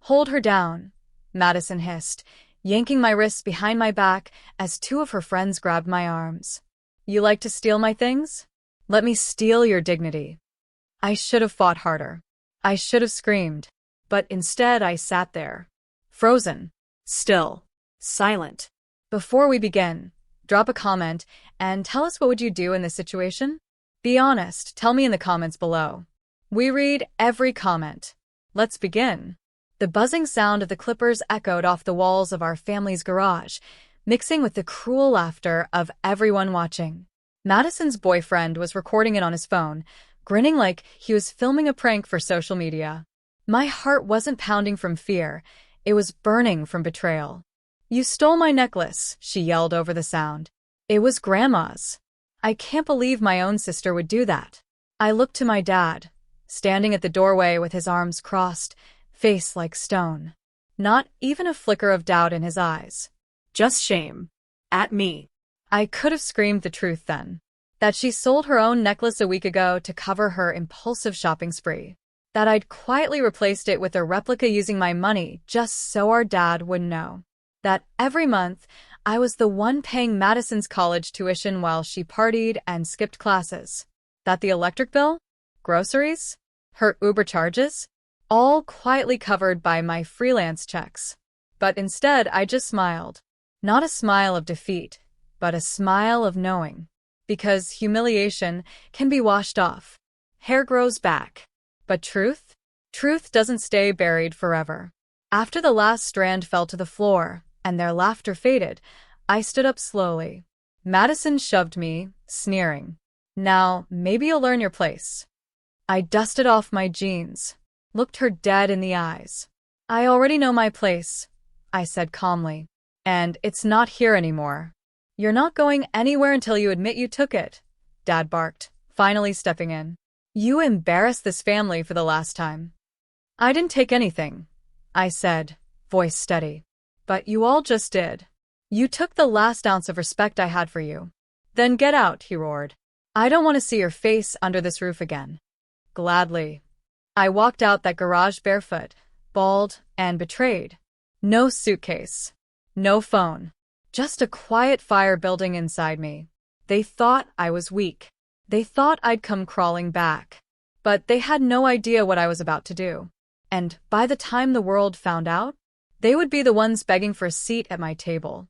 Hold her down, Madison hissed, yanking my wrists behind my back as two of her friends grabbed my arms. You like to steal my things? Let me steal your dignity. I should have fought harder. I should have screamed. But instead I sat there, frozen, still, silent. Before we begin, drop a comment and tell us what would you do in this situation? Be honest, tell me in the comments below. We read every comment. Let's begin. The buzzing sound of the clippers echoed off the walls of our family's garage, mixing with the cruel laughter of everyone watching. Madison's boyfriend was recording it on his phone, grinning like he was filming a prank for social media. My heart wasn't pounding from fear, it was burning from betrayal. You stole my necklace, she yelled over the sound. It was Grandma's. I can't believe my own sister would do that. I looked to my dad, standing at the doorway with his arms crossed, face like stone. Not even a flicker of doubt in his eyes. Just shame. At me. I could have screamed the truth then. That she sold her own necklace a week ago to cover her impulsive shopping spree. That I'd quietly replaced it with a replica using my money just so our dad wouldn't know. That every month, I was the one paying Madison's college tuition while she partied and skipped classes. That the electric bill, groceries, her Uber charges, all quietly covered by my freelance checks. But instead, I just smiled. Not a smile of defeat, but a smile of knowing. Because humiliation can be washed off. Hair grows back. But truth? Truth doesn't stay buried forever. After the last strand fell to the floor, and their laughter faded, I stood up slowly. Madison shoved me, sneering. Now, maybe you'll learn your place. I dusted off my jeans, looked her dead in the eyes. I already know my place, I said calmly. And it's not here anymore. You're not going anywhere until you admit you took it, Dad barked, finally stepping in. You embarrassed this family for the last time. I didn't take anything, I said, voice steady. But you all just did. You took the last ounce of respect I had for you. Then get out, he roared. I don't want to see your face under this roof again. Gladly. I walked out that garage barefoot, bald, and betrayed. No suitcase. No phone. Just a quiet fire building inside me. They thought I was weak. They thought I'd come crawling back. But they had no idea what I was about to do. And by the time the world found out, they would be the ones begging for a seat at my table.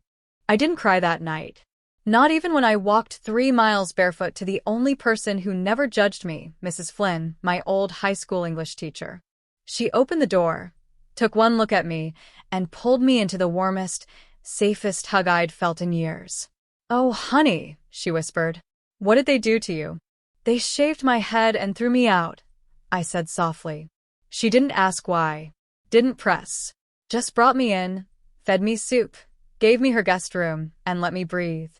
I didn't cry that night. Not even when I walked 3 miles barefoot to the only person who never judged me, Mrs. Flynn, my old high school English teacher. She opened the door, took one look at me, and pulled me into the warmest, safest hug I'd felt in years. Oh, honey, she whispered. What did they do to you? They shaved my head and threw me out, I said softly. She didn't ask why, didn't press, just brought me in, fed me soup, gave me her guest room, and let me breathe.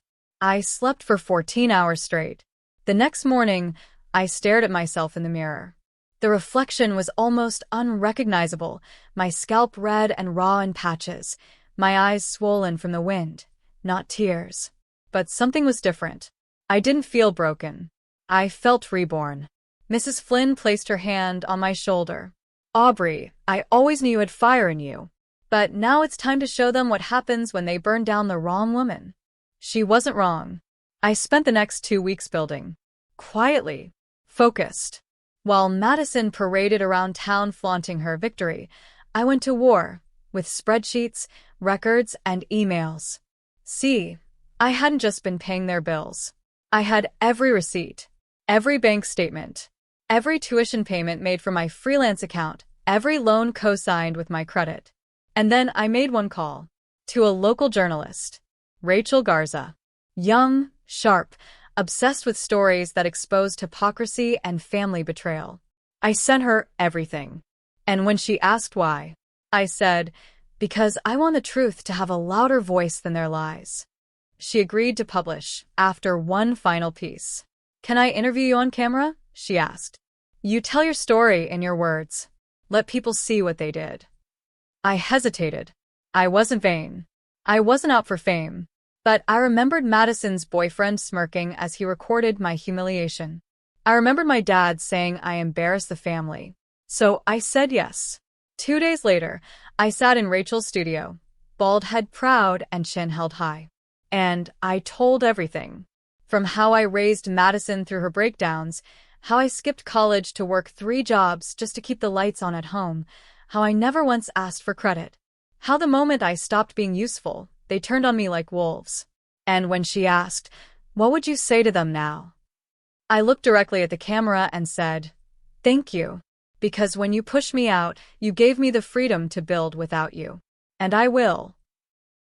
I slept for 14 hours straight. The next morning, I stared at myself in the mirror. The reflection was almost unrecognizable, my scalp red and raw in patches, my eyes swollen from the wind, not tears. But something was different. I didn't feel broken. I felt reborn. Mrs. Flynn placed her hand on my shoulder. Aubrey, I always knew you had fire in you. But now it's time to show them what happens when they burn down the wrong woman. She wasn't wrong. I spent the next 2 weeks building. Quietly. Focused. While Madison paraded around town flaunting her victory, I went to war, with spreadsheets, records, and emails. See, I hadn't just been paying their bills. I had every receipt, every bank statement, every tuition payment made from my freelance account, every loan co-signed with my credit. And then I made one call. To a local journalist. Rachel Garza. Young, sharp, obsessed with stories that exposed hypocrisy and family betrayal. I sent her everything. And when she asked why, I said, because I want the truth to have a louder voice than their lies. She agreed to publish, after one final piece. Can I interview you on camera? She asked. You tell your story in your words. Let people see what they did. I hesitated. I wasn't vain. I wasn't out for fame. But I remembered Madison's boyfriend smirking as he recorded my humiliation. I remembered my dad saying I embarrassed the family. So I said yes. 2 days later, I sat in Rachel's studio, bald head proud and chin held high. And I told everything. From how I raised Madison through her breakdowns, how I skipped college to work 3 jobs just to keep the lights on at home, how I never once asked for credit, how the moment I stopped being useful, they turned on me like wolves. And when she asked, "What would you say to them now?" I looked directly at the camera and said, "Thank you. Because when you pushed me out, you gave me the freedom to build without you. And I will."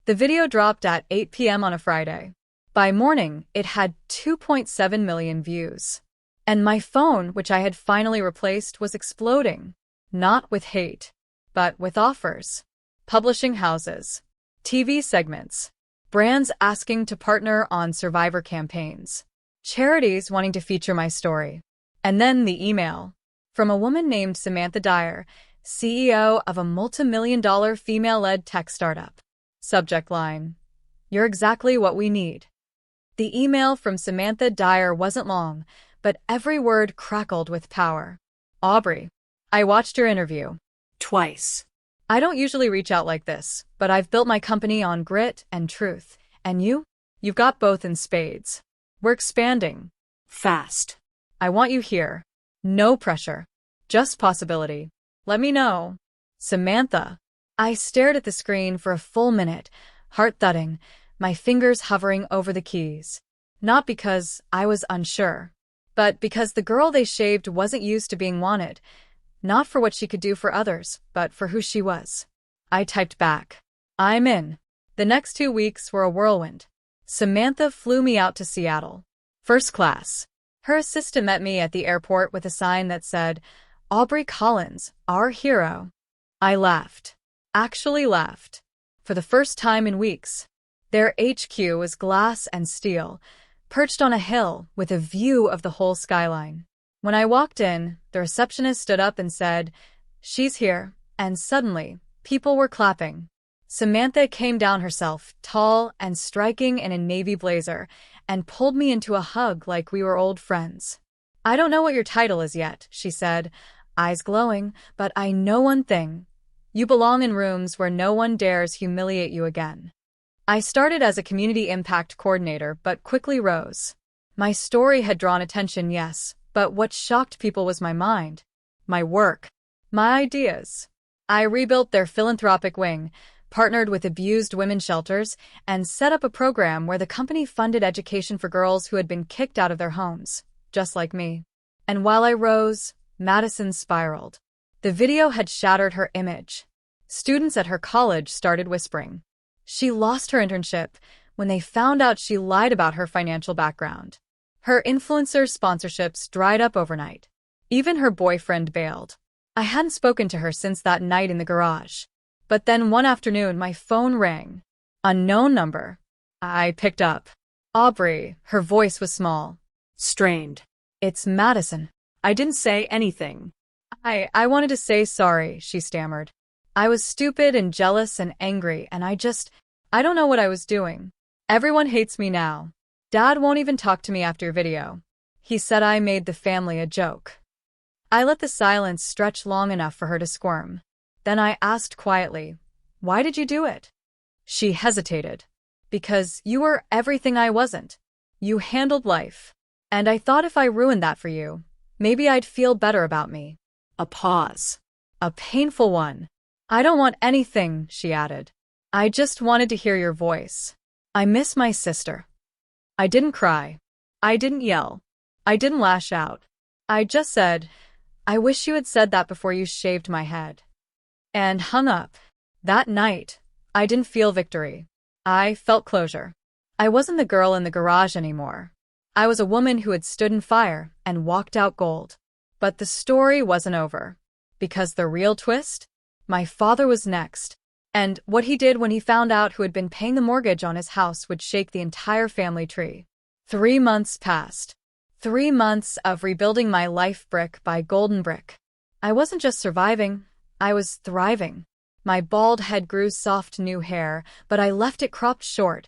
The video dropped at 8 p.m. on a Friday. By morning, it had 2.7 million views. And my phone, which I had finally replaced, was exploding. Not with hate, but with offers. Publishing houses, TV segments, brands asking to partner on survivor campaigns, charities wanting to feature my story. And then the email from a woman named Samantha Dyer, CEO of a multi-million-dollar female-led tech startup. Subject line: "You're exactly what we need." The email from Samantha Dyer wasn't long, but every word crackled with power. "Aubrey, I watched your interview. Twice. I don't usually reach out like this, but I've built my company on grit and truth. And you've got both in spades. We're expanding. Fast. I want you here. No pressure. Just possibility. Let me know." Samantha. I stared at the screen for a full minute, heart thudding, my fingers hovering over the keys. Not because I was unsure, but because the girl they shaved wasn't used to being wanted. Not for what she could do for others, but for who she was. I typed back, "I'm in." The next 2 weeks were a whirlwind. Samantha flew me out to Seattle. First class. Her assistant met me at the airport with a sign that said, "Aubrey Collins, our hero." I laughed. Actually laughed. For the first time in weeks. Their HQ was glass and steel, perched on a hill with a view of the whole skyline. When I walked in, the receptionist stood up and said, "She's here," and suddenly, people were clapping. Samantha came down herself, tall and striking in a navy blazer, and pulled me into a hug like we were old friends. "I don't know what your title is yet," she said, eyes glowing, "but I know one thing. You belong in rooms where no one dares humiliate you again." I started as a community impact coordinator but quickly rose. My story had drawn attention, yes, but what shocked people was my mind, my work, my ideas. I rebuilt their philanthropic wing, partnered with abused women's shelters, and set up a program where the company funded education for girls who had been kicked out of their homes, just like me. And while I rose, Madison spiraled. The video had shattered her image. Students at her college started whispering. She lost her internship when they found out she lied about her financial background. Her influencer sponsorships dried up overnight. Even her boyfriend bailed. I hadn't spoken to her since that night in the garage. But then one afternoon my phone rang. Unknown number. I picked up. "Aubrey," her voice was small, strained. "It's Madison." I didn't say anything. I wanted to say sorry," she stammered. "I was stupid and jealous and angry, and I don't know what I was doing. Everyone hates me now. Dad won't even talk to me after your video. He said I made the family a joke." I let the silence stretch long enough for her to squirm. Then I asked quietly, "Why did you do it?" She hesitated. "Because you were everything I wasn't. You handled life. And I thought if I ruined that for you, maybe I'd feel better about me." A pause. A painful one. "I don't want anything," she added. "I just wanted to hear your voice. I miss my sister." I didn't cry. I didn't yell. I didn't lash out. I just said, "I wish you had said that before you shaved my head." And hung up. That night, I didn't feel victory. I felt closure. I wasn't the girl in the garage anymore. I was a woman who had stood in fire and walked out gold. But the story wasn't over. Because the real twist? My father was next. And what he did when he found out who had been paying the mortgage on his house would shake the entire family tree. 3 months passed. 3 months of rebuilding my life brick by golden brick. I wasn't just surviving, I was thriving. My bald head grew soft new hair, but I left it cropped short,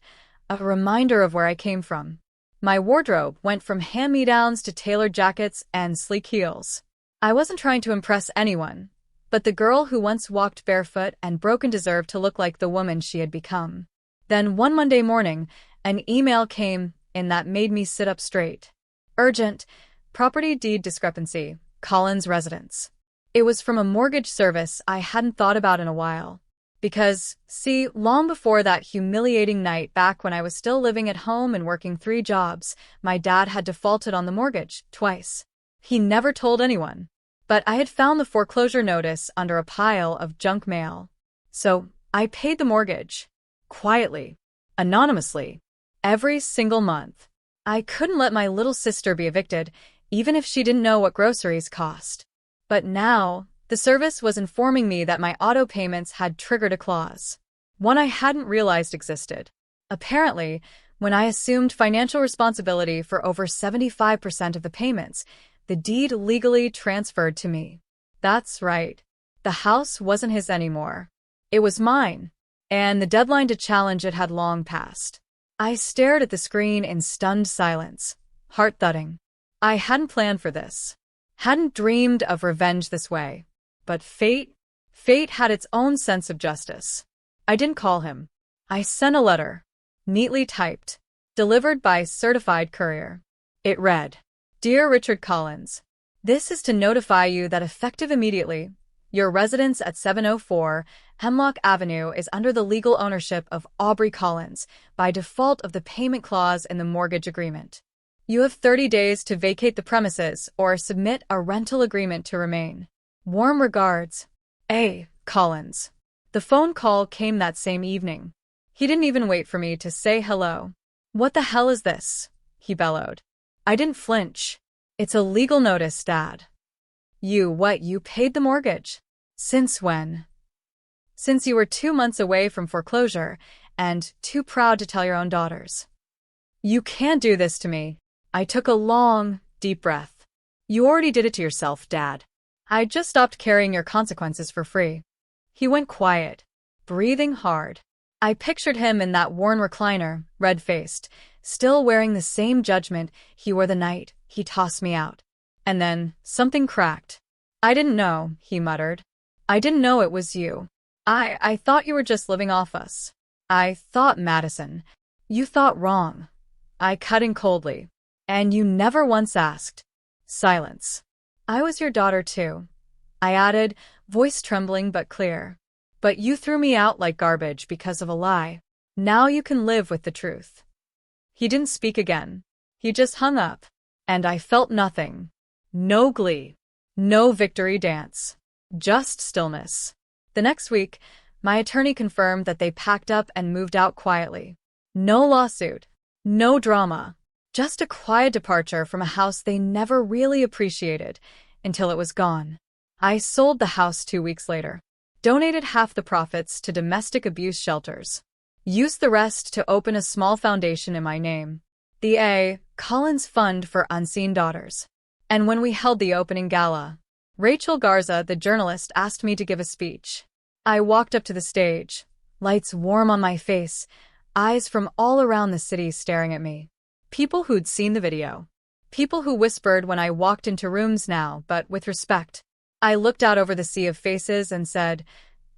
a reminder of where I came from. My wardrobe went from hand-me-downs to tailored jackets and sleek heels. I wasn't trying to impress anyone. But the girl who once walked barefoot and broken deserved to look like the woman she had become. Then one Monday morning, an email came in that made me sit up straight. Urgent. Property deed discrepancy. Collins residence. It was from a mortgage service I hadn't thought about in a while. Because, see, long before that humiliating night back when I was still living at home and working 3 jobs, my dad had defaulted on the mortgage, twice. He never told anyone. But I had found the foreclosure notice under a pile of junk mail. So, I paid the mortgage. Quietly. Anonymously. Every single month. I couldn't let my little sister be evicted, even if she didn't know what groceries cost. But now, the service was informing me that my auto payments had triggered a clause. One I hadn't realized existed. Apparently, when I assumed financial responsibility for over 75% of the payments, the deed legally transferred to me. That's right. The house wasn't his anymore. It was mine, and the deadline to challenge it had long passed. I stared at the screen in stunned silence, heart thudding. I hadn't planned for this. Hadn't dreamed of revenge this way. But fate had its own sense of justice. I didn't call him. I sent a letter, neatly typed, delivered by certified courier. It read, Dear Richard Collins, this is to notify you that effective immediately, your residence at 704 Hemlock Avenue is under the legal ownership of Aubrey Collins by default of the payment clause in the mortgage agreement. You have 30 days to vacate the premises or submit a rental agreement to remain. Warm regards, A. Collins. The phone call came that same evening. He didn't even wait for me to say hello. What the hell is this? He bellowed. I didn't flinch. It's a legal notice, Dad. You paid the mortgage? Since when? Since you were 2 months away from foreclosure and too proud to tell your own daughters. You can't do this to me. I took a long, deep breath. You already did it to yourself, Dad. I just stopped carrying your consequences for free. He went quiet, breathing hard. I pictured him in that worn recliner, red-faced, still wearing the same judgment he wore the night he tossed me out. And then, something cracked. I didn't know, he muttered. I didn't know it was you. I thought you were just living off us. I thought, Madison. You thought wrong. I cut in coldly. And you never once asked. Silence. I was your daughter too. I added, voice trembling but clear. But you threw me out like garbage because of a lie. Now you can live with the truth. He didn't speak again. He just hung up. And I felt nothing. No glee. No victory dance. Just stillness. The next week, my attorney confirmed that they packed up and moved out quietly. No lawsuit. No drama. Just a quiet departure from a house they never really appreciated until it was gone. I sold the house 2 weeks later. Donated half the profits to domestic abuse shelters. Used the rest to open a small foundation in my name. The A. Collins Fund for Unseen Daughters. And when we held the opening gala, Rachel Garza, the journalist, asked me to give a speech. I walked up to the stage, lights warm on my face, eyes from all around the city staring at me. People who'd seen the video. People who whispered when I walked into rooms now, but with respect. I looked out over the sea of faces and said,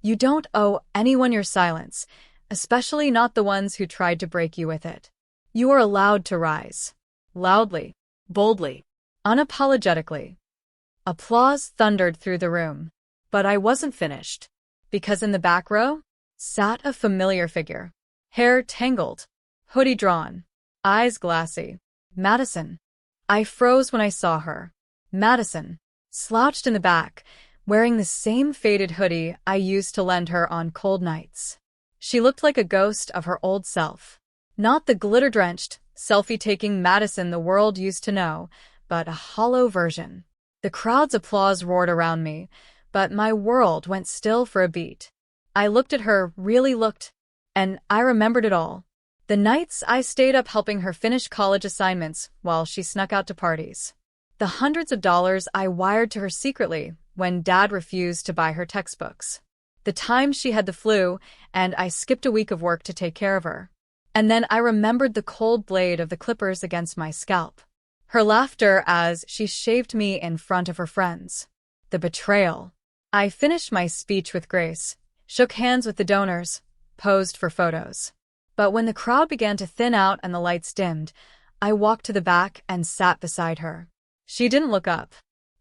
You don't owe anyone your silence, especially not the ones who tried to break you with it. You are allowed to rise. Loudly, boldly, unapologetically. Applause thundered through the room. But I wasn't finished. Because in the back row sat a familiar figure. Hair tangled, hoodie drawn, eyes glassy. Madison. I froze when I saw her. Madison, slouched in the back, wearing the same faded hoodie I used to lend her on cold nights. She looked like a ghost of her old self. Not the glitter-drenched, selfie-taking Madison the world used to know, but a hollow version. The crowd's applause roared around me, but my world went still for a beat. I looked at her, really looked, and I remembered it all. The nights I stayed up helping her finish college assignments while she snuck out to parties. The hundreds of dollars I wired to her secretly when Dad refused to buy her textbooks. The time she had the flu, and I skipped a week of work to take care of her. And then I remembered the cold blade of the clippers against my scalp. Her laughter as she shaved me in front of her friends. The betrayal. I finished my speech with grace, shook hands with the donors, posed for photos. But when the crowd began to thin out and the lights dimmed, I walked to the back and sat beside her. She didn't look up,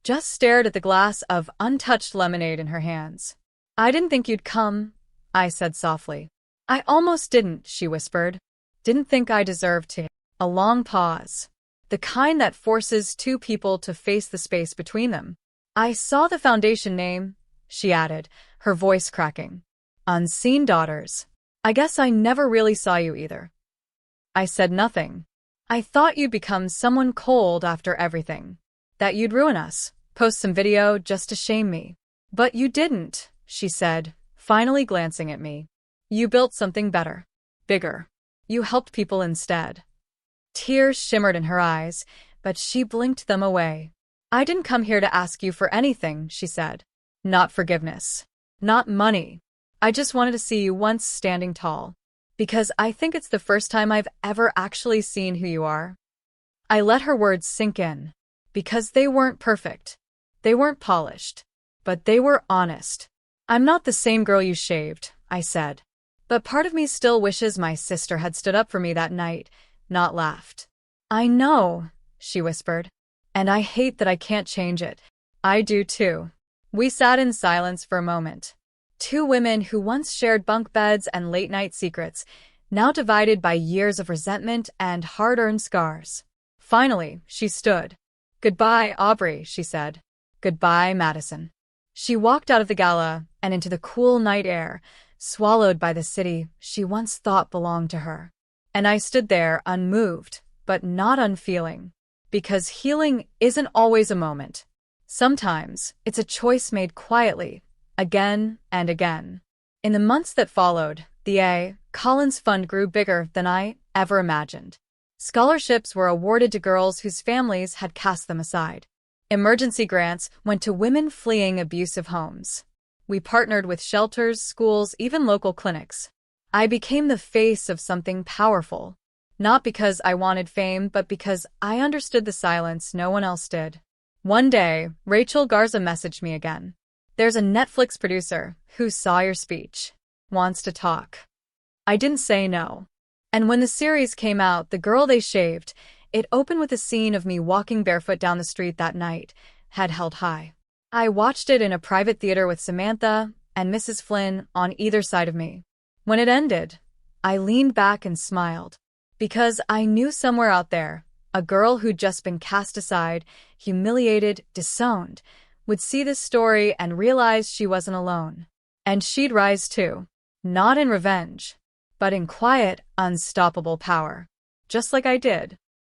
just stared at the glass of untouched lemonade in her hands. "I didn't think you'd come," I said softly. "I almost didn't," she whispered. "Didn't think I deserved to." A long pause. The kind that forces two people to face the space between them. "I saw the foundation name," she added, her voice cracking. "Unseen Daughters. I guess I never really saw you either." I said nothing. "I thought you'd become someone cold after everything. That you'd ruin us, post some video just to shame me. But you didn't," she said, finally glancing at me. "You built something better. Bigger. You helped people instead." Tears shimmered in her eyes, but she blinked them away. "I didn't come here to ask you for anything," she said. "Not forgiveness. Not money. I just wanted to see you once standing tall. Because I think it's the first time I've ever actually seen who you are." I let her words sink in. Because they weren't perfect. They weren't polished. But they were honest. "I'm not the same girl you shaved," I said. "But part of me still wishes my sister had stood up for me that night, not laughed." "I know," she whispered. "And I hate that I can't change it." "I do too." We sat in silence for a moment. Two women who once shared bunk beds and late-night secrets, now divided by years of resentment and hard-earned scars. Finally, she stood. "Goodbye, Aubrey," she said. "Goodbye, Madison." She walked out of the gala and into the cool night air, swallowed by the city she once thought belonged to her. And I stood there unmoved, but not unfeeling. Because healing isn't always a moment. Sometimes it's a choice made quietly, again and again. In the months that followed, the A. Collins Fund grew bigger than I ever imagined. Scholarships were awarded to girls whose families had cast them aside. Emergency grants went to women fleeing abusive homes. We partnered with shelters, schools, even local clinics. I became the face of something powerful. Not because I wanted fame, but because I understood the silence no one else did. One day, Rachel Garza messaged me again. "There's a Netflix producer who saw your speech. Wants to talk." I didn't say no. And when the series came out, The Girl They Shaved, it opened with a scene of me walking barefoot down the street that night, head held high. I watched it in a private theater with Samantha and Mrs. Flynn on either side of me. When it ended, I leaned back and smiled. Because I knew somewhere out there, a girl who'd just been cast aside, humiliated, disowned, would see this story and realize she wasn't alone. And she'd rise too. Not in revenge, but in quiet, unstoppable power. Just like I did.